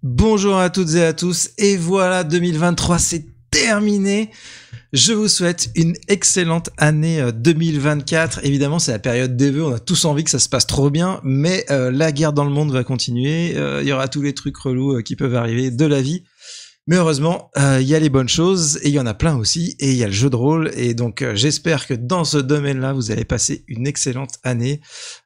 Bonjour à toutes et à tous, et voilà 2023 c'est terminé. Je vous souhaite une excellente année 2024. Évidemment c'est la période des vœux, on a tous envie que ça se passe trop bien, mais la guerre dans le monde va continuer, il y aura tous les trucs relous qui peuvent arriver de la vie. Mais heureusement, il y a les bonnes choses, et il y en a plein aussi, et il y a le jeu de rôle, et donc j'espère que dans ce domaine-là, vous allez passer une excellente année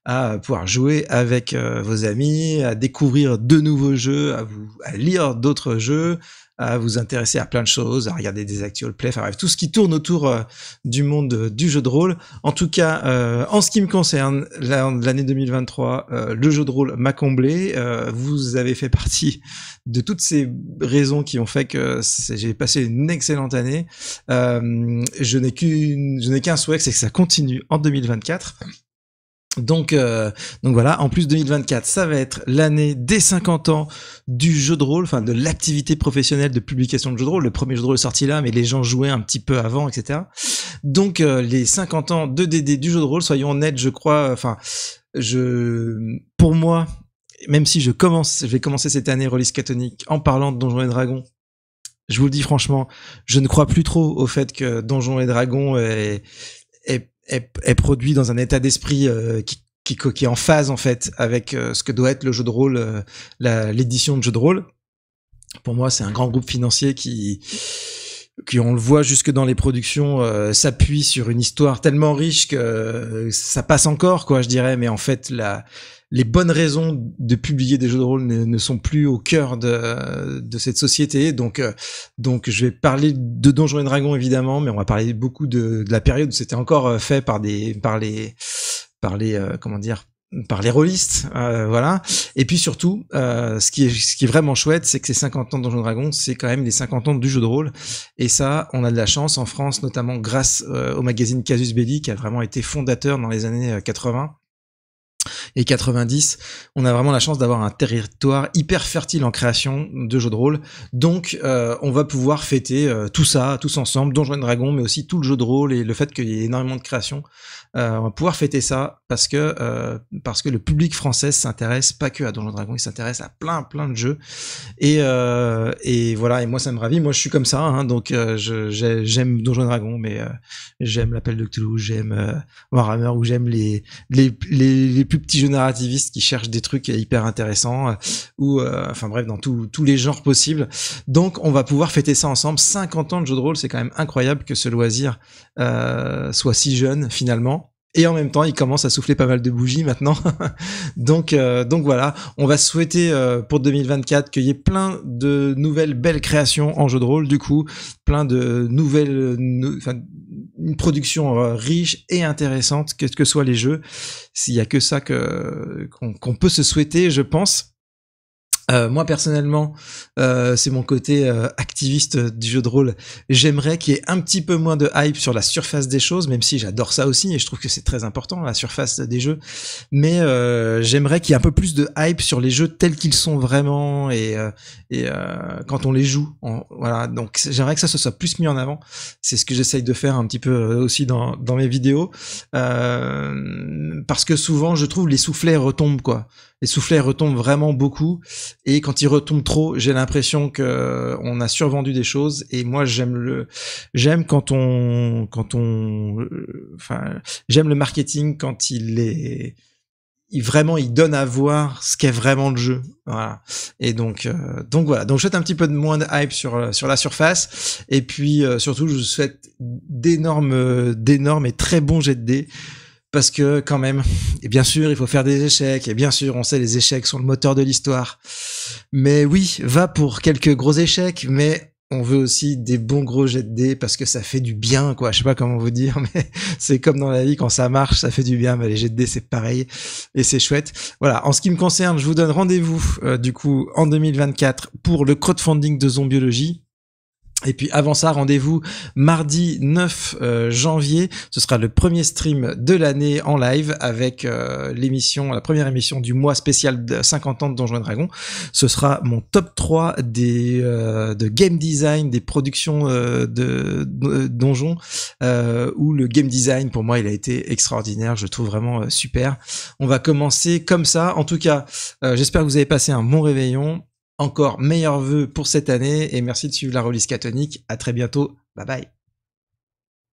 à pouvoir jouer avec vos amis, à découvrir de nouveaux jeux, à lire d'autres jeux, à vous intéresser à plein de choses, à regarder des actual play, enfin bref, tout ce qui tourne autour du monde du jeu de rôle. En tout cas, en ce qui me concerne, l'année 2023, le jeu de rôle m'a comblé. Vous avez fait partie de toutes ces raisons qui ont fait que j'ai passé une excellente année. Je n'ai qu'un souhait, c'est que ça continue en 2024. Donc voilà, en plus 2024, ça va être l'année des 50 ans du jeu de rôle, enfin de l'activité professionnelle de publication de jeux de rôle. Le premier jeu de rôle est sorti là, mais les gens jouaient un petit peu avant, etc. Donc les 50 ans de DD du jeu de rôle, soyons honnêtes, je crois, pour moi, même si je vais commencer cette année Release Cathonique en parlant de Donjons et Dragons, je vous le dis franchement, je ne crois plus trop au fait que Donjons et Dragons est produit dans un état d'esprit qui est en phase en fait avec ce que doit être le jeu de rôle, l'édition de jeu de rôle. Pour moi, c'est un grand groupe financier qui on le voit jusque dans les productions, s'appuie sur une histoire tellement riche que ça passe encore, quoi, je dirais. Mais en fait, les bonnes raisons de publier des jeux de rôle ne sont plus au cœur de cette société. Donc je vais parler de Donjons et Dragons évidemment, mais on va parler beaucoup de la période où c'était encore fait par les rôlistes, voilà. Et puis surtout, ce qui est vraiment chouette, c'est que ces 50 ans de Donjons et Dragons, c'est quand même les 50 ans du jeu de rôle. Et ça, on a de la chance en France, notamment grâce au magazine Casus Belli, qui a vraiment été fondateur dans les années 80. Et 90, on a vraiment la chance d'avoir un territoire hyper fertile en création de jeux de rôle. Donc, on va pouvoir fêter tout ça, tous ensemble, Donjons et Dragons, mais aussi tout le jeu de rôle et le fait qu'il y ait énormément de création. On va pouvoir fêter ça parce que le public français s'intéresse pas que à Donjons et Dragons, il s'intéresse à plein de jeux. Et voilà, et moi ça me ravit. Moi je suis comme ça, hein, donc j'aime Donjons et Dragons, mais j'aime l'Appel de Cthulhu, j'aime Warhammer, ou j'aime les plus petits jeux narrativistes qui cherchent des trucs hyper intéressants, ou enfin bref, dans tous les genres possibles. Donc on va pouvoir fêter ça ensemble. 50 ans de jeux de rôle, c'est quand même incroyable que ce loisir soit si jeune finalement. Et en même temps, il commence à souffler pas mal de bougies maintenant. donc voilà, on va souhaiter pour 2024 qu'il y ait plein de nouvelles belles créations en jeu de rôle, du coup, plein de nouvelles, une production riche et intéressante, quels que soient les jeux. S'il y a que ça qu'on peut se souhaiter, je pense. Moi personnellement, c'est mon côté activiste du jeu de rôle. J'aimerais qu'il y ait un petit peu moins de hype sur la surface des choses, même si j'adore ça aussi et je trouve que c'est très important, la surface des jeux. Mais j'aimerais qu'il y ait un peu plus de hype sur les jeux tels qu'ils sont vraiment et quand on les joue. Voilà, donc j'aimerais que ça soit plus mis en avant. C'est ce que j'essaye de faire un petit peu aussi dans mes vidéos, parce que souvent je trouve les soufflets retombent, quoi. Les soufflets retombent vraiment beaucoup, et quand ils retombent trop, j'ai l'impression que on a survendu des choses. Et moi, j'aime j'aime le marketing quand il donne à voir ce qu'est vraiment le jeu. Voilà. Et donc voilà. Donc je souhaite un petit peu de moins de hype sur la surface, et puis surtout je vous souhaite d'énormes et très bons jets de dés. Parce que quand même, et bien sûr, il faut faire des échecs, et bien sûr, on sait les échecs sont le moteur de l'histoire. Mais oui, va pour quelques gros échecs, mais on veut aussi des bons gros jets de dés parce que ça fait du bien, quoi. Je sais pas comment vous dire, mais c'est comme dans la vie, quand ça marche, ça fait du bien. Mais les jets de dés, c'est pareil, et c'est chouette. Voilà. En ce qui me concerne, je vous donne rendez-vous, du coup, en 2024 pour le crowdfunding de Zombiologie. Et puis avant ça, rendez-vous mardi 9 janvier, ce sera le premier stream de l'année en live avec la première émission du mois spécial de 50 ans de Donjons et Dragons. Ce sera mon top 3 de game design, des productions de donjons, où le game design pour moi il a été extraordinaire, je le trouve vraiment super. On va commencer comme ça, en tout cas j'espère que vous avez passé un bon réveillon. encore meilleurs vœux pour cette année et merci de suivre la release cathonique. À très bientôt. Bye bye.